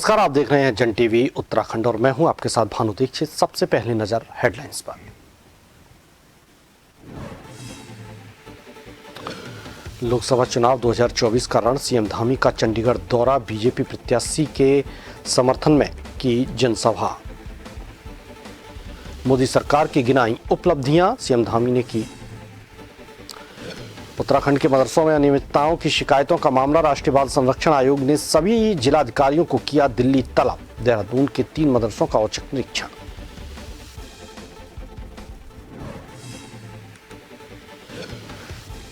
नमस्कार, आप देख रहे हैं जन टीवी उत्तराखंड और मैं हूं आपके साथ भानु दीक्षित। सबसे पहले नजर हेडलाइंस पर। लोकसभा चुनाव 2024 का रण, सीएम धामी का चंडीगढ़ दौरा, बीजेपी प्रत्याशी के समर्थन में की जनसभा। मोदी सरकार की गिनाई उपलब्धियां, सीएम धामी ने की। उत्तराखंड के मदरसों में अनियमितताओं की शिकायतों का मामला, राष्ट्रीय बाल संरक्षण आयोग ने सभी जिलाधिकारियों को किया दिल्ली तलब। देहरादून के 3 मदरसों का औचक निरीक्षण।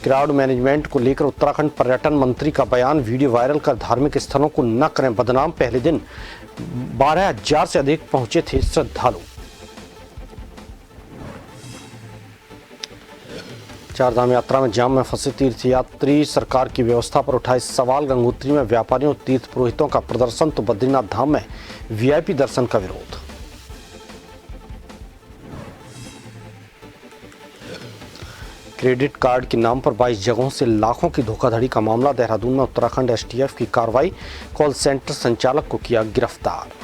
क्राउड मैनेजमेंट को लेकर उत्तराखंड पर्यटन मंत्री का बयान, वीडियो वायरल कर धार्मिक स्थलों को न करें बदनाम। पहले दिन 12,000 से अधिक पहुंचे थे श्रद्धालु। चारधाम यात्रा में जाम में फंसे तीर्थयात्री, सरकार की व्यवस्था पर उठाए सवाल। गंगोत्री में व्यापारियों तीर्थ पुरोहितों का प्रदर्शन तो बद्रीनाथ धाम में वीआईपी दर्शन का विरोध। क्रेडिट कार्ड के नाम पर 22 जगहों से लाखों की धोखाधड़ी का मामला, देहरादून में उत्तराखंड एसटीएफ की कार्रवाई, कॉल सेंटर संचालक को किया गिरफ्तार।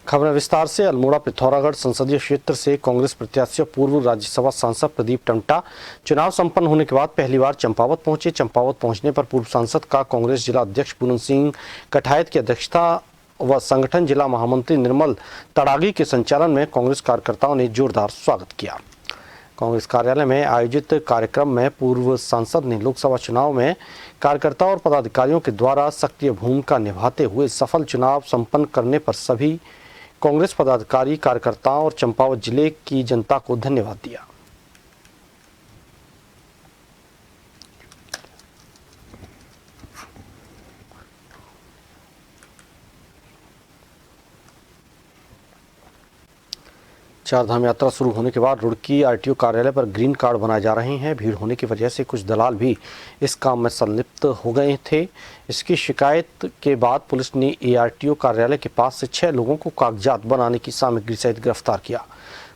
खबरें विस्तार से। अल्मोड़ा पिथौरागढ़ संसदीय क्षेत्र से कांग्रेस प्रत्याशी पूर्व राज्यसभा सांसद प्रदीप टम्टा चुनाव संपन्न होने के बाद पहली बार चंपावत पहुंचे। चंपावत पहुंचने पर पूर्व सांसद का कांग्रेस जिला अध्यक्ष पूनम सिंह कठायत की अध्यक्षता व संगठन जिला महामंत्री निर्मल तड़ागी के संचालन में कांग्रेस कार्यकर्ताओं ने जोरदार स्वागत किया। कांग्रेस कार्यालय में आयोजित कार्यक्रम में पूर्व सांसद ने लोकसभा चुनाव में कार्यकर्ताओं और पदाधिकारियों के द्वारा सक्रिय भूमिका निभाते हुए सफल चुनाव संपन्न करने पर सभी कांग्रेस पदाधिकारी, कार्यकर्ताओं और चंपावत जिले की जनता को धन्यवाद दिया। चारधाम यात्रा शुरू होने के बाद रुड़की आरटीओ कार्यालय पर ग्रीन कार्ड बनाए जा रहे हैं। भीड़ होने की वजह से कुछ दलाल भी इस काम में संलिप्त हो गए थे। इसकी शिकायत के बाद पुलिस ने एआरटीओ कार्यालय के पास से 6 लोगों को कागजात बनाने की सामग्री सहित गिरफ्तार किया।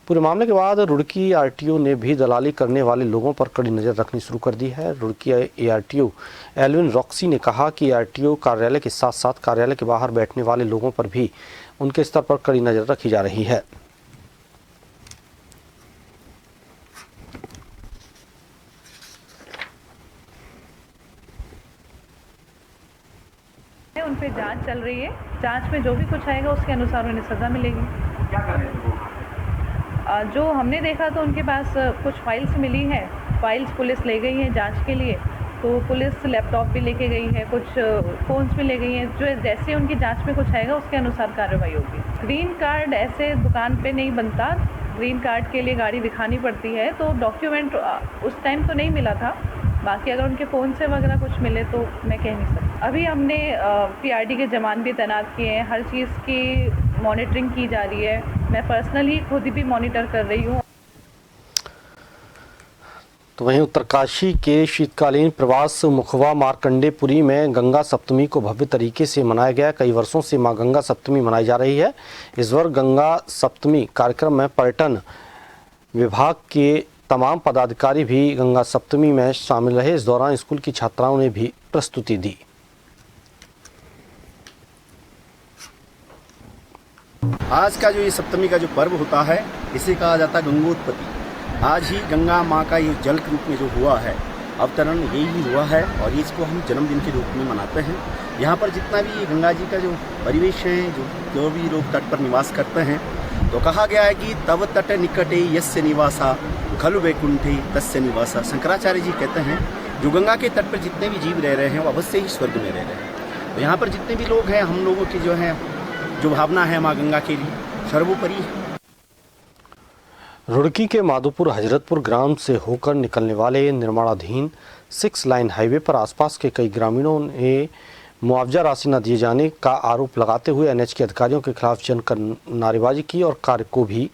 पूरे मामले के बाद रुड़की आरटीओ ने भी दलाली करने वाले लोगों पर कड़ी नज़र रखनी शुरू कर दी है। रुड़की एआरटीओ एल्विन रॉक्सी ने कहा कि आरटीओ कार्यालय के साथ साथ कार्यालय के बाहर बैठने वाले लोगों पर भी उनके स्तर पर कड़ी नज़र रखी जा रही है। उन पे जांच चल रही है। जांच में जो भी कुछ आएगा उसके अनुसार उन्हें सज़ा मिलेगी। क्या कर रहे थे वो? जो हमने देखा तो उनके पास कुछ फाइल्स मिली हैं। फाइल्स पुलिस ले गई है जांच के लिए, तो पुलिस लैपटॉप भी लेके गई है, कुछ फ़ोन्स भी ले गई हैं। जो जैसे उनकी जांच में कुछ आएगा उसके अनुसार कार्रवाई होगी। ग्रीन कार्ड ऐसे दुकान पे नहीं बनता। ग्रीन कार्ड के लिए गाड़ी दिखानी पड़ती है, तो डॉक्यूमेंट उस टाइम तो नहीं मिला था। बाकी अगर उनके फ़ोन से वगैरह कुछ मिले तो मैं कह नहीं सकती। अभी हमने पीआरडी के जवान भी तैनात किए हैं। हर चीज़ की मॉनिटरिंग की जा रही है। मैं पर्सनली खुद भी मॉनिटर कर रही हूँ। तो वहीं उत्तरकाशी के शीतकालीन प्रवास मुखवा मार्कंडेपुरी में गंगा सप्तमी को भव्य तरीके से मनाया गया। कई वर्षों से मां गंगा सप्तमी मनाई जा रही है। इस वर्ष गंगा सप्तमी कार्यक्रम में पर्यटन विभाग के तमाम पदाधिकारी भी गंगा सप्तमी में शामिल रहे। इस दौरान स्कूल की छात्राओं ने भी प्रस्तुति दी। आज का जो ये सप्तमी का जो पर्व होता है, इसे कहा जाता है गंगोत्पत्ति। आज ही गंगा माँ का ये जल के रूप में जो हुआ है अवतरण, यही हुआ है और इसको हम जन्मदिन के रूप में मनाते हैं। यहाँ पर जितना भी गंगा जी का जो परिवेश है, जो भी लोग तट पर निवास करते हैं, तो कहा गया है कि तव तट निकटे यस्य निवासा खलु वैकुंठे तस्य निवासा। शंकराचार्य जी कहते हैं जो गंगा के तट पर जितने भी जीव रह रहे हैं वो अवश्य ही स्वर्ग में रह रहे हैं। तो यहाँ पर जितने भी लोग हैं, हम लोगों की जो है जो भावना है माँ गंगा के लिए सर्वोपरि है। रुड़की के माधोपुर हजरतपुर ग्राम से होकर निकलने वाले निर्माणाधीन 6 लाइन हाईवे पर आसपास के कई ग्रामीणों ने मुआवजा राशि न दिए जाने का आरोप लगाते हुए एनएच के अधिकारियों के खिलाफ जमकर नारेबाजी की और कार्य को भी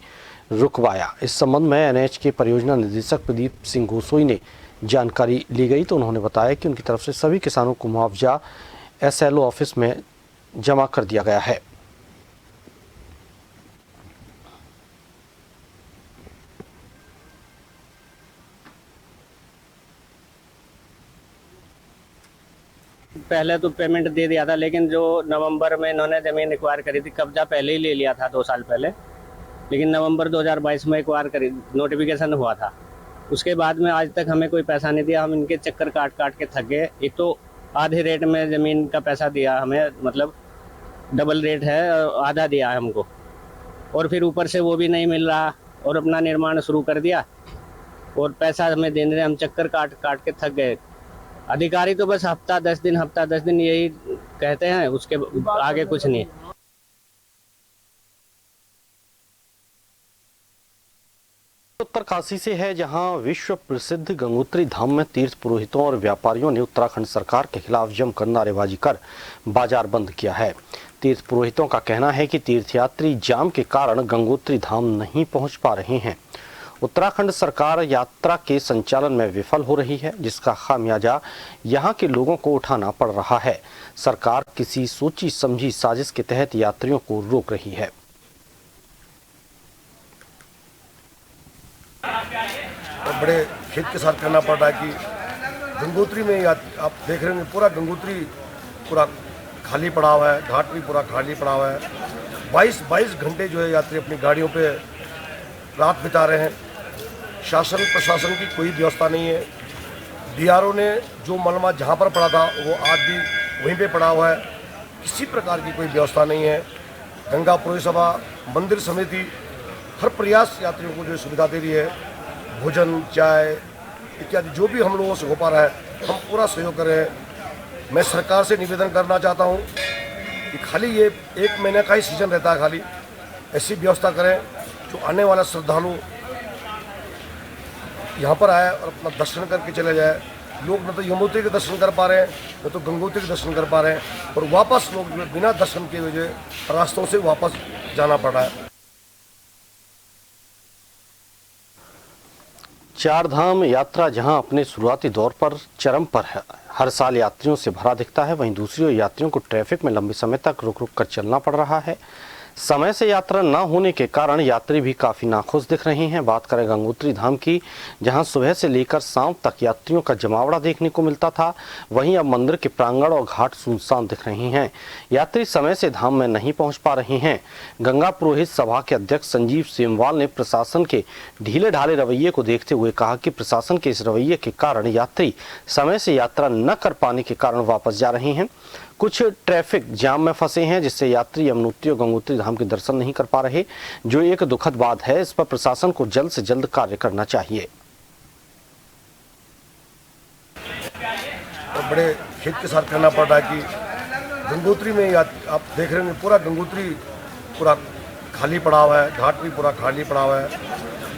रुकवाया। इस संबंध में एनएच के परियोजना निदेशक प्रदीप सिंह गोसोई ने जानकारी ली गई तो उन्होंने बताया कि उनकी तरफ से सभी किसानों को मुआवजा एसएलओ ऑफिस में जमा कर दिया गया है। पहले तो पेमेंट दे दिया था, लेकिन जो नवंबर में इन्होंने ज़मीन एक्वायर करी थी, कब्जा पहले ही ले लिया था 2 साल पहले, लेकिन नवंबर 2022 में एक्वायर करी, नोटिफिकेशन हुआ था। उसके बाद में आज तक हमें कोई पैसा नहीं दिया। हम इनके चक्कर काट काट के थक गए। एक तो आधे रेट में ज़मीन का पैसा दिया हमें, मतलब डबल रेट है, आधा दिया है हमको, और फिर ऊपर से वो भी नहीं मिल रहा और अपना निर्माण शुरू कर दिया और पैसा हमें देने रहे। हम चक्कर काट काट के थक गए। अधिकारी तो बस हफ्ता 10 दिन यही कहते हैं, उसके आगे कुछ नहीं। उत्तरकाशी से है, जहां विश्व प्रसिद्ध गंगोत्री धाम में तीर्थ पुरोहितों और व्यापारियों ने उत्तराखंड सरकार के खिलाफ जमकर नारेबाजी कर बाजार बंद किया है। तीर्थ पुरोहितों का कहना है कि तीर्थयात्री जाम के कारण गंगोत्री धाम नहीं पहुंच पा रहे हैं। उत्तराखंड सरकार यात्रा के संचालन में विफल हो रही है, जिसका खामियाजा यहां के लोगों को उठाना पड़ रहा है। सरकार किसी सोची समझी साजिश के तहत यात्रियों को रोक रही है। और बड़े खेद के साथ कहना पड़ रहा है कि गंगोत्री में आप देख रहे हैं पूरा गंगोत्री पूरा खाली पड़ा हुआ है, घाट भी पूरा खाली पड़ा हुआ है। 22 घंटे जो है यात्री अपनी गाड़ियों पे रात बिता रहे हैं। शासन प्रशासन की कोई व्यवस्था नहीं है। डीआरओ ने जो मलबा जहाँ पर पड़ा था वो आज भी वहीं पे पड़ा हुआ है। किसी प्रकार की कोई व्यवस्था नहीं है। गंगा पुरोहित सभा, मंदिर समिति हर प्रयास यात्रियों को जो सुविधा दे रही है, भोजन, चाय इत्यादि जो भी हम लोगों से हो पा रहा है हम पूरा सहयोग कर रहे हैं। मैं सरकार से निवेदन करना चाहता हूँ कि खाली ये 1 महीने का ही सीजन रहता है, खाली ऐसी व्यवस्था करें जो आने वाला श्रद्धालु यहाँ पर आए और अपना दर्शन करके चले जाए। लोग न तो यमुनोत्री के दर्शन कर पा रहे हैं, न तो गंगोत्री के दर्शन कर पा रहे हैं, और वापस लोग बिना दर्शन के वजह रास्तों से वापस जाना पड़ रहा है। चार धाम यात्रा जहां अपने शुरुआती दौर पर चरम पर है, हर साल यात्रियों से भरा दिखता है, वहीं दूसरी ओर यात्रियों को ट्रैफिक में लंबे समय तक रुक रुक कर चलना पड़ रहा है। समय से यात्रा न होने के कारण यात्री भी काफी नाखुश दिख रहे हैं। बात करें गंगोत्री धाम की, जहां सुबह से लेकर शाम तक यात्रियों का जमावड़ा देखने को मिलता था, वहीं अब मंदिर के प्रांगण और घाट सुनसान दिख रहे हैं। यात्री समय से धाम में नहीं पहुंच पा रहे हैं। गंगा पुरोहित सभा के अध्यक्ष संजीव सेमवाल ने प्रशासन के ढीले ढाले रवैये को देखते हुए कहा कि प्रशासन के इस रवैये के कारण यात्री समय से यात्रा न कर पाने के कारण वापस जा रहे हैं। कुछ ट्रैफिक जाम में फंसे हैं, जिससे यात्री यमुनोत्री और गंगोत्री धाम के दर्शन नहीं कर पा रहे, जो एक दुखद बात है। इस पर प्रशासन को जल्द से जल्द कार्य करना चाहिए। और बड़े खेद के साथ कहना पड़ रहा है कि गंगोत्री में आप देख रहे हैं पूरा गंगोत्री पूरा खाली पड़ा हुआ है, घाट भी पूरा खाली पड़ा हुआ है।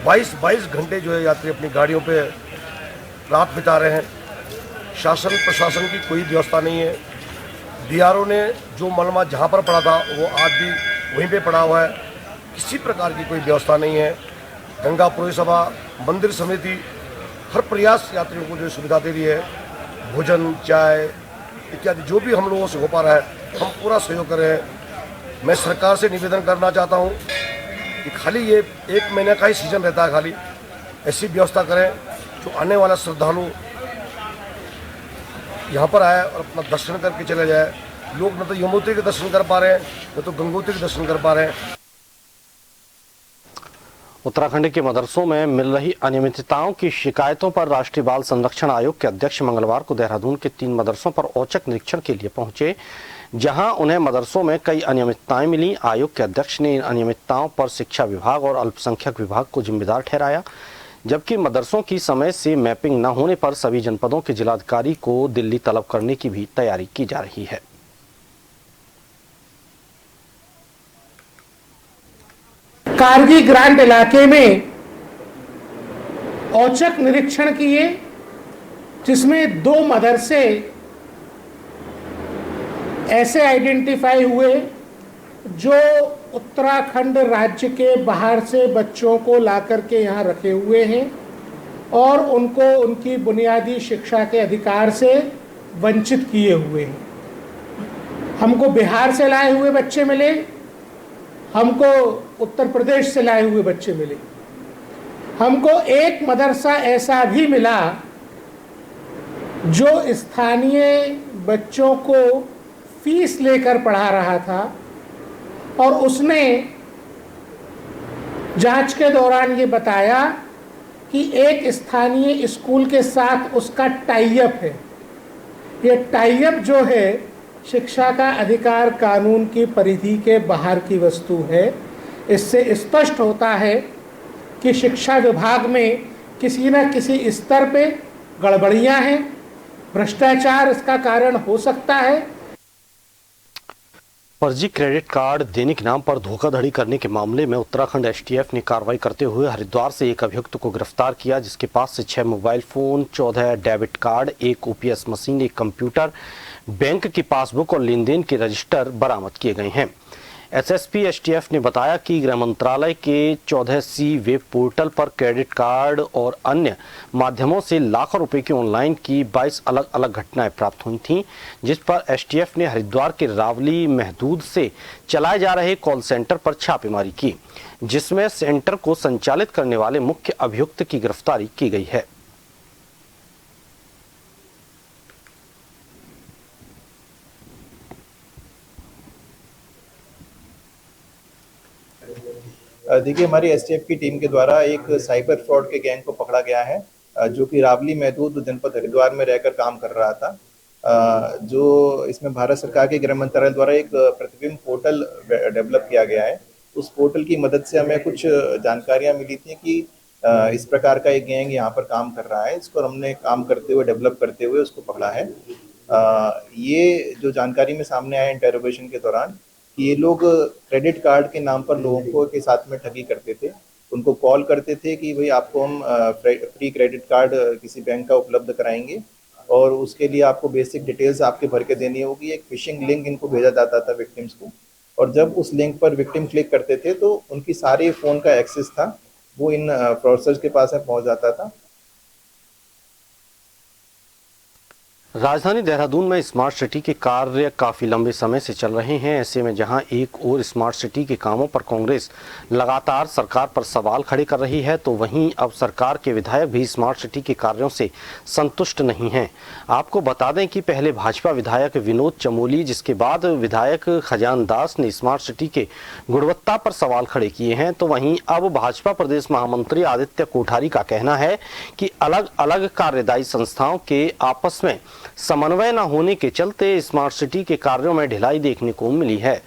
22 घंटे जो है यात्री अपनी गाड़ियों पे रात बिता रहे हैं। शासन प्रशासन की कोई व्यवस्था नहीं है। डीआरओ ने जो मलबा जहाँ पर पड़ा था वो आज भी वहीं पे पड़ा हुआ है। किसी प्रकार की कोई व्यवस्था नहीं है। गंगा पुरोहित सभा, मंदिर समिति हर प्रयास यात्रियों को जो सुविधा दे रही है, भोजन, चाय इत्यादि जो भी हम लोगों से हो पा रहा है हम पूरा सहयोग कर रहे हैं। मैं सरकार से निवेदन करना चाहता हूँ कि खाली ये 1 महीने का ही सीजन रहता है, खाली ऐसी व्यवस्था करें जो आने वाला श्रद्धालु यहाँ पर आए और अपना दर्शन करके चले जाए। लोग न तो यमुनोत्री के दर्शन कर पा रहे हैं, न तो गंगोत्री के दर्शन कर पा रहे हैं। उत्तराखंड के मदरसों में मिल रही अनियमितताओं की शिकायतों पर राष्ट्रीय बाल संरक्षण आयोग के अध्यक्ष मंगलवार को देहरादून के 3 मदरसों पर औचक निरीक्षण के लिए पहुंचे, जहां उन्हें मदरसों में कई अनियमितताएं मिली। आयोग के अध्यक्ष ने इन अनियमितताओं पर शिक्षा विभाग और अल्पसंख्यक विभाग को जिम्मेदार ठहराया, जबकि मदरसों की समय से मैपिंग न होने पर सभी जनपदों के जिलाधिकारी को दिल्ली तलब करने की भी तैयारी की जा रही है। कारगी ग्रांट इलाके में औचक निरीक्षण किए, जिसमें 2 मदरसे ऐसे आइडेंटिफाई हुए जो उत्तराखंड राज्य के बाहर से बच्चों को लाकर के यहाँ रखे हुए हैं और उनको उनकी बुनियादी शिक्षा के अधिकार से वंचित किए हुए हैं। हमको बिहार से लाए हुए बच्चे मिले, हमको उत्तर प्रदेश से लाए हुए बच्चे मिले। हमको एक मदरसा ऐसा भी मिला जो स्थानीय बच्चों को फीस लेकर पढ़ा रहा था और उसने जांच के दौरान ये बताया कि एक स्थानीय स्कूल के साथ उसका टाई अप है। ये टाई अप जो है शिक्षा का अधिकार कानून की परिधि के बाहर की वस्तु है। इससे स्पष्ट होता है कि शिक्षा विभाग में किसी न किसी स्तर पे गड़बड़ियां हैं, भ्रष्टाचार इसका कारण हो सकता है। फर्जी क्रेडिट कार्ड देने के नाम पर धोखाधड़ी करने के मामले में उत्तराखंड एसटीएफ ने कार्रवाई करते हुए हरिद्वार से एक अभियुक्त को गिरफ्तार किया, जिसके पास से 6 mobile phone, 14 debit card, 1 OPS machine, 1 computer, bank की पासबुक और लेन देन के रजिस्टर बरामद किए गए हैं। एसएसपी एसटीएफ ने बताया कि गृह मंत्रालय के 14C वेब पोर्टल पर क्रेडिट कार्ड और अन्य माध्यमों से लाखों रुपए की ऑनलाइन की 22 अलग अलग घटनाएं प्राप्त हुई थीं, जिस पर एसटीएफ ने हरिद्वार के रावली महदूद से चलाए जा रहे कॉल सेंटर पर छापेमारी की, जिसमें सेंटर को संचालित करने वाले मुख्य अभियुक्त की गिरफ्तारी की गई है। देखिए, हमारी एसटीएफ की टीम के द्वारा एक साइबर फ्रॉड के गैंग को पकड़ा गया है, जो कि रावली महदूद जनपद हरिद्वार में रहकर काम कर रहा था। जो इसमें भारत सरकार के गृह मंत्रालय द्वारा एक प्रतिबिंब पोर्टल डेवलप किया गया है। उस पोर्टल की मदद से हमें कुछ जानकारियां मिली थी कि इस प्रकार का एक गैंग यहाँ पर काम कर रहा है। इसको हमने काम करते हुए, डेवलप करते हुए उसको पकड़ा है। ये जो जानकारी में सामने आया इंटेरोगेशन के दौरान कि ये लोग क्रेडिट कार्ड के नाम पर लोगों को के साथ में ठगी करते थे। उनको कॉल करते थे कि भाई आपको हम फ्री क्रेडिट कार्ड किसी बैंक का उपलब्ध कराएंगे और उसके लिए आपको बेसिक डिटेल्स आपके भर के देनी होगी। एक फिशिंग लिंक इनको भेजा जाता था विक्टिम्स को, और जब उस लिंक पर विक्टिम क्लिक करते थे तो उनकी सारे फ़ोन का एक्सेस था वो इन फ्रॉडस्टर्स के पास में पहुँच जाता था। राजधानी देहरादून में स्मार्ट सिटी के कार्य काफ़ी लंबे समय से चल रहे हैं। ऐसे में जहां एक और स्मार्ट सिटी के कामों पर कांग्रेस लगातार सरकार पर सवाल खड़े कर रही है, तो वहीं अब सरकार के विधायक भी स्मार्ट सिटी के कार्यों से संतुष्ट नहीं हैं। आपको बता दें कि पहले भाजपा विधायक विनोद चमोली, जिसके बाद विधायक खजान दास ने स्मार्ट सिटी के गुणवत्ता पर सवाल खड़े किए हैं, तो वहीं अब भाजपा प्रदेश महामंत्री आदित्य कोठारी का कहना है कि अलग अलग कार्यदायी संस्थाओं के आपस में समन्वय न होने के चलते स्मार्ट सिटी के कार्यों में ढिलाई देखने को मिली है।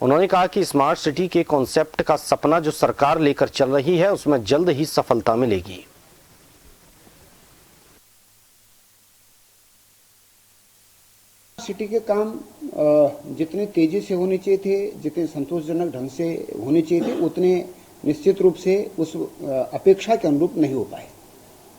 उन्होंने कहा कि स्मार्ट सिटी के कॉन्सेप्ट का सपना जो सरकार लेकर चल रही है उसमें जल्द ही सफलता मिलेगी। सिटी के काम जितने तेजी से होने चाहिए थे, जितने संतोषजनक ढंग से होने चाहिए थे, उतने निश्चित रूप से उस अपेक्षा के अनुरूप नहीं हो पाए।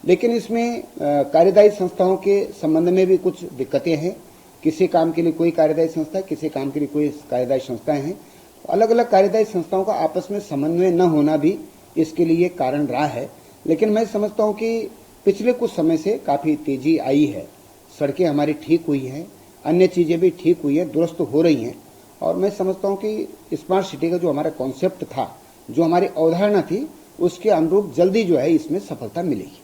लेकिन इसमें कार्यदायी संस्थाओं के संबंध में भी कुछ दिक्कतें हैं। किसी काम के लिए कोई कार्यदायी संस्था, किसी काम के लिए कोई कार्यदायी संस्थाएं हैं। अलग अलग कार्यदायी संस्थाओं का आपस में समन्वय न होना भी इसके लिए कारण रहा है। लेकिन मैं समझता हूं कि पिछले कुछ समय से काफ़ी तेजी आई है। सड़कें हमारी ठीक हुई हैं, अन्य चीज़ें भी ठीक हुई हैं, दुरुस्त हो रही हैं। और मैं समझता हूं कि स्मार्ट सिटी का जो हमारा कॉन्सेप्ट था, जो हमारी अवधारणा थी, उसके अनुरूप जल्दी जो है इसमें सफलता मिलेगी।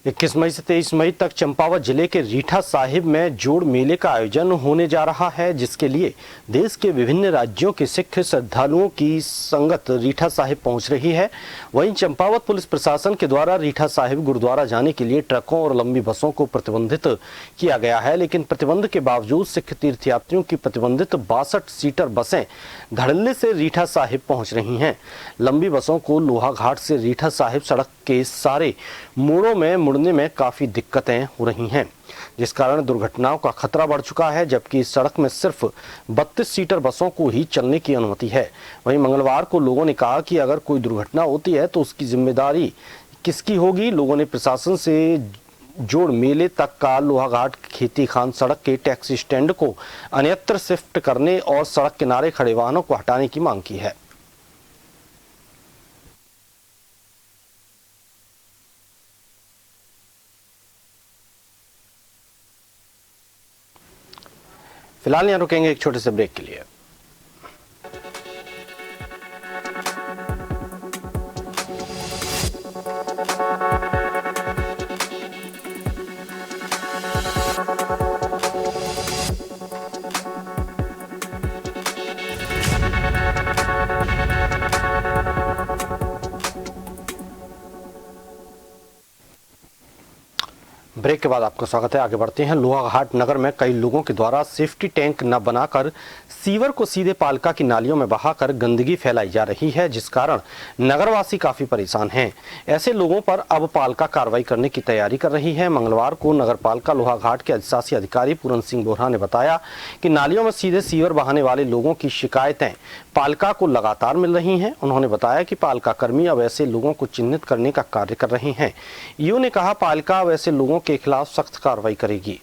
21 मई से 23 मई तक चंपावत जिले के रीठा साहिब में जोड़ मेले का आयोजन होने जा रहा है, जिसके लिए देश के विभिन्न राज्यों के सिख श्रद्धालुओं की संगत रीठा साहिब पहुंच रही है। वहीं चंपावत पुलिस प्रशासन के द्वारा रीठा साहिब गुरुद्वारा जाने के लिए ट्रकों और लंबी बसों को प्रतिबंधित किया गया है, लेकिन प्रतिबंध के बावजूद सिख तीर्थयात्रियों की प्रतिबंधित 62 सीटर बसें धड़ल्ले से रीठा साहिब पहुंच रही हैं। लंबी बसों को लोहाघाट से रीठा साहिब सड़क के सारे मोड़ों में मुड़ने में काफ़ी दिक्कतें हो रही हैं, जिस कारण दुर्घटनाओं का खतरा बढ़ चुका है। जबकि इस सड़क में सिर्फ 32 सीटर बसों को ही चलने की अनुमति है। वहीं मंगलवार को लोगों ने कहा कि अगर कोई दुर्घटना होती है तो उसकी जिम्मेदारी किसकी होगी। लोगों ने प्रशासन से जोड़ मेले तक का लोहाघाट खेती खान सड़क के टैक्सी स्टैंड को अन्यत्र शिफ्ट करने और सड़क किनारे खड़े वाहनों को हटाने की मांग की है। फिलहाल यहाँ रुकेंगे एक छोटे से ब्रेक के लिए। ब्रेक के बाद आपका स्वागत है। आगे बढ़ते हैं। लोहाघाट नगर में कई लोगों के द्वारा सेफ्टी टैंक न बनाकर सीवर को सीधे पालिका की नालियों में बहाकर गंदगी फैलाई जा रही है, जिस कारण नगरवासी काफी परेशान हैं। ऐसे लोगों पर अब पालिका कार्रवाई करने की तैयारी कर रही है। मंगलवार को नगर पालिका लोहाघाट के अधिशासी अधिकारी पूरन सिंह बोहरा ने बताया कि नालियों में सीधे सीवर बहाने वाले लोगों की शिकायतें पालिका को लगातार मिल रही हैं। उन्होंने बताया कि पालिका कर्मी अब ऐसे लोगों को चिन्हित करने का कार्य कर रहे हैं। ईओ ने कहा, पालिका अब ऐसे लोगों के खिलाफ सख्त कार्रवाई करेगी।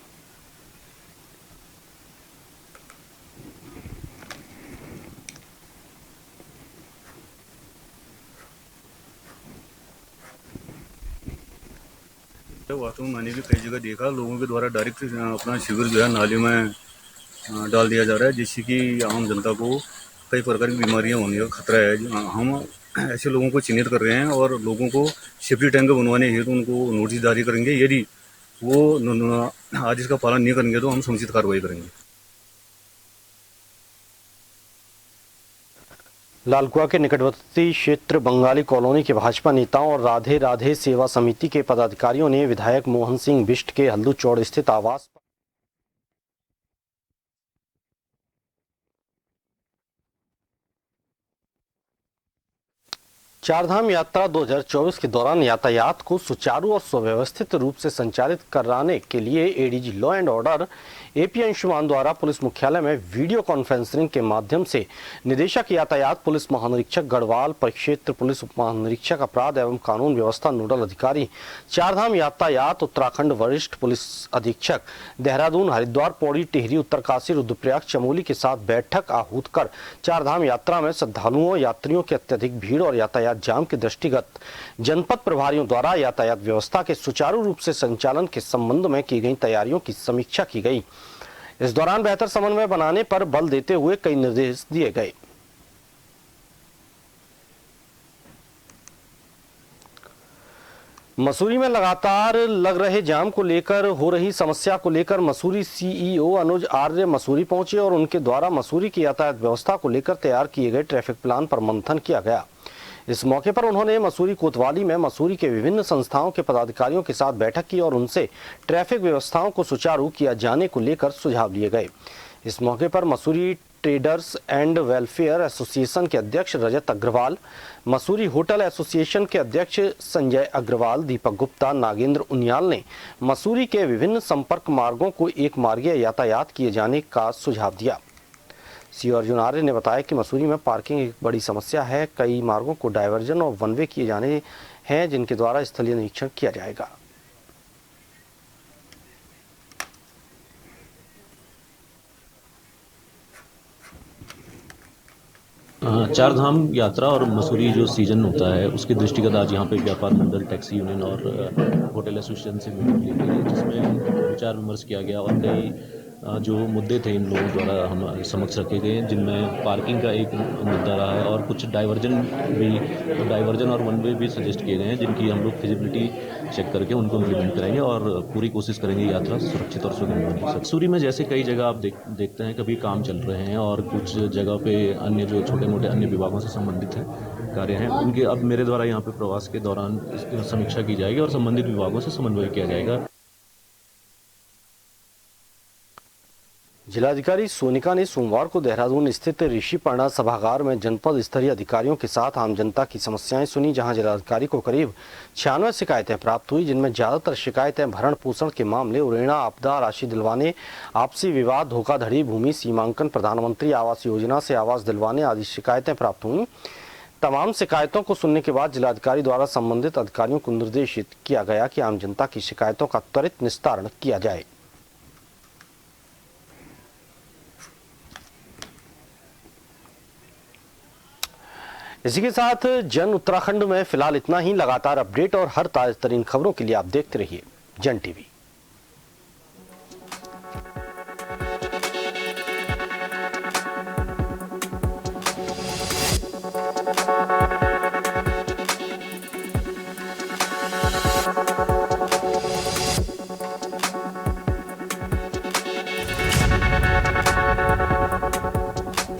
वास्तव में मैंने भी कई जगह देखा, लोगों के द्वारा डायरेक्ट अपना शिविर जो है नालियों में डाल दिया जा रहा है, जिससे कि आम जनता को कई प्रकार की बीमारियां होने का खतरा है। हम ऐसे लोगों को चिन्हित कर रहे हैं और लोगों को सेफ्टी टैंक बनवाने हेतु उनको नोटिस जारी करेंगे। यदि वो आदेश का पालन नहीं करेंगे तो हम समुचित कार्रवाई करेंगे। लालकुआ के निकटवर्ती क्षेत्र बंगाली कॉलोनी के भाजपा नेताओं और राधे राधे सेवा समिति के पदाधिकारियों ने विधायक मोहन सिंह बिष्ट के हल्दू चौड़ स्थित आवास पर चारधाम यात्रा 2024 के दौरान यातायात को सुचारू और सुव्यवस्थित रूप से संचालित कराने के लिए ADG law and order AP Anshuman द्वारा पुलिस मुख्यालय में वीडियो कॉन्फ्रेंसिंग के माध्यम से निदेशक यातायात पुलिस महानिरीक्षक गढ़वाल, परिक्षेत्र पुलिस उप महानिरीक्षक अपराध एवं कानून व्यवस्था नोडल अधिकारी चारधाम यातायात उत्तराखंड, वरिष्ठ पुलिस अधीक्षक देहरादून, हरिद्वार, पौड़ी, टिहरी, उत्तरकाशी, रुद्रप्रयाग, चमोली के साथ बैठक आहूत कर चारधाम यात्रा में श्रद्धालुओं, यात्रियों की अत्यधिक भीड़ और यातायात जाम के दृष्टिगत जनपद प्रभारियों द्वारा यातायात व्यवस्था के सुचारू रूप से संचालन के संबंध में की गई तैयारियों की समीक्षा की गई। इस दौरान बेहतर समन्वय बनाने पर बल देते हुए कई निर्देश दिए गए। मसूरी में लगातार लग रहे जाम को लेकर हो रही समस्या को लेकर मसूरी सीईओ अनुज आर्य मसूरी पहुंचे और उनके द्वारा मसूरी की यातायात व्यवस्था को लेकर तैयार किए गए ट्रैफिक प्लान पर मंथन किया गया। इस मौके पर उन्होंने मसूरी कोतवाली में मसूरी के विभिन्न संस्थाओं के पदाधिकारियों के साथ बैठक की और उनसे ट्रैफिक व्यवस्थाओं को सुचारू किया जाने को लेकर सुझाव लिए गए। इस मौके पर Mussoorie traders and welfare association के अध्यक्ष रजत अग्रवाल, मसूरी होटल एसोसिएशन के अध्यक्ष संजय अग्रवाल, दीपक गुप्ता, नागेंद्र उनियाल ने मसूरी के विभिन्न संपर्क मार्गों को एक मार्गीय यातायात किए जाने का सुझाव दिया। सीओ अर्जुन आर्य ने बताया कि मसूरी में पार्किंग एक बड़ी समस्या है। कई मार्गों को डायवर्जन और वन वे किए जाने हैं, जिनके द्वारा स्थलीय निरीक्षण किया जाएगा। चारधाम यात्रा और मसूरी जो सीजन होता है उसके दृष्टिगत आज यहाँ पे व्यापार मंडल, टैक्सी यूनियन और होटल एसोसिएशन से मीटिंग ली गई, जिसमें विचार विमर्श किया गया और कई जो मुद्दे थे इन लोगों द्वारा हम समक्ष रखे गए, जिनमें पार्किंग का एक मुद्दा रहा है और कुछ डाइवर्जन और वन वे भी सजेस्ट किए गए हैं, जिनकी हम लोग फिजिबिलिटी चेक करके उनको इम्प्लीमेंट करेंगे और पूरी कोशिश करेंगे यात्रा सुरक्षित और सुगम बने। मसूरी में जैसे कई जगह आप देखते हैं कभी काम चल रहे हैं और कुछ जगह पे अन्य जो छोटे मोटे अन्य विभागों से संबंधित है कार्य हैं, उनके अब मेरे द्वारा यहाँ पे प्रवास के दौरान समीक्षा की जाएगी और संबंधित विभागों से समन्वय किया जाएगा। जिलाधिकारी सोनिका ने सोमवार को देहरादून स्थित ऋषिपर्णा सभागार में जनपद स्तरीय अधिकारियों के साथ आम जनता की समस्याएं सुनी, जहां जिलाधिकारी को करीब 96 शिकायतें प्राप्त हुई, जिनमें ज्यादातर शिकायतें भरण पोषण के मामले, उरेणा, आपदा, राशि दिलवाने, आपसी विवाद, धोखाधड़ी, भूमि सीमांकन, प्रधानमंत्री आवास योजना से आवास दिलवाने आदि शिकायतें प्राप्त हुई। तमाम शिकायतों को सुनने के बाद जिलाधिकारी द्वारा संबंधित अधिकारियों को निर्देशित किया गया कि आम जनता की शिकायतों का त्वरित निस्तारण किया जाए। इसी के साथ जन उत्तराखंड में फिलहाल इतना ही। लगातार अपडेट और हर ताजा तरीन खबरों के लिए आप देखते रहिए जन टीवी।